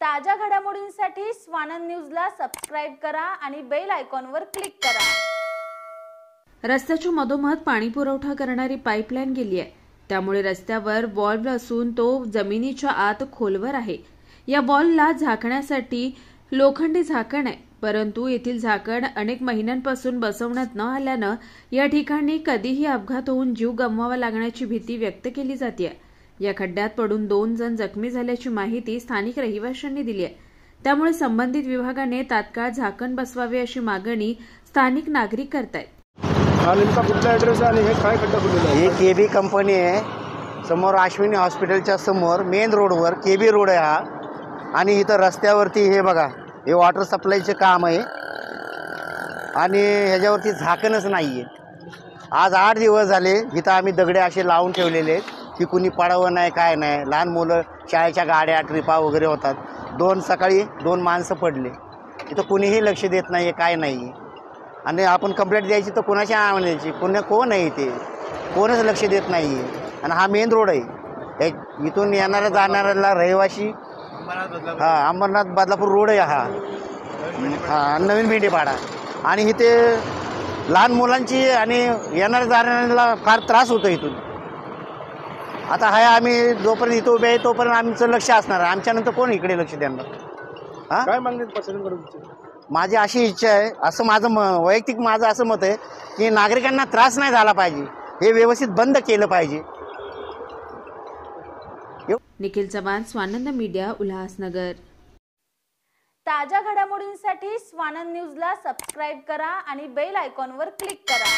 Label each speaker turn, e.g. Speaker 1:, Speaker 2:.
Speaker 1: ताज्या घडामोडींसाठी स्वानंद न्यूजला सबस्क्राइब करा आणि बेल आयकॉनवर क्लिक करा।
Speaker 2: रस्त्याच्या मधोमध पाणी पुरवठा करणारी पाईपलाईन गेली आहे। त्यामुळे रस्त्यावर वॉल्व असून तो जमिनीच्या आत खोलवर आहे। या वॉलला झाकण्यासाठी लोखंडी झाकण आहे, परंतु येथील झाकण अनेक महिन्यांपासून बसवण्यात न आल्यानं या ठिकाणी कधीही अपघात होऊन जीव गमवावा लागण्याची भीती व्यक्त केली जाते। या खड्ड्यात पडून 2 जण जखमी झाल्याची माहिती स्थानिक रहिवाशांनी दिली आहे। त्यामुळे संबंधित विभागाने तात्काळ झाकण बसवावे अशी मागणी स्थानिक नागरिक करतायत।
Speaker 3: हा नेमका कुठला ॲड्रेस आहे आणि हे काय खड्डा पडलेला आहे?
Speaker 4: ही केबी कंपनी आहे, समोर अश्विनी हॉस्पिटलच्या समोर मेन रोडवर केबी रोड आहे हा। आणि इथं रस्त्यावरती हे बघा, हे वॉटर सप्लायचे काम आहे आणि ह्याच्यावरती झाकणच नाही आहे। आज 8 दिवस झाले इथं आम्ही दगडे असे लावून ठेवलेले आहेत की कुणी पडावं नाही, काय नाही। लहान मुलं शाळेच्या गाड्या ट्रिपा वगैरे होतात। सकाळी 2 माणसं पडले, इथं कुणीही लक्ष देत नाही आहे, काय नाही। आणि आपण कंप्लेंट द्यायची तर कोणाच्या नावाने द्यायची? कोण आहे ते? कोणच लक्ष देत नाही आहे। आणि हा मेन रोड आहे, इथून येणाऱ्या जाणाऱ्याला रहिवाशी अंबरनाथ बदलापूर रोड आहे हा नवीन भेंडेपाडा। आणि इथे लहान मुलांची आणि येणाऱ्या जाणाऱ्याला फार त्रास होतो इथून। आता हाय आम्ही जोपर्यंत इथं उभे आहे तोपर्यंत आमचं लक्ष असणार, आमच्यानंतर कोण इकडे लक्ष देणार?
Speaker 3: काय मागणी प्रशासनाकडून?
Speaker 4: माझी अशी इच्छा आहे, असं माझं वैयक्तिक माझं असं मत आहे की नागरिकांना त्रास नाही झाला पाहिजे, हे व्यवस्थित बंद केलं पाहिजे।
Speaker 2: निखिल चव्हाण, स्वानंद मीडिया, उल्हासनगर।
Speaker 1: ताज्या घडामोडींसाठी स्वानंद न्यूजला सबस्क्राइब करा आणि बेल आयकॉनवर क्लिक करा।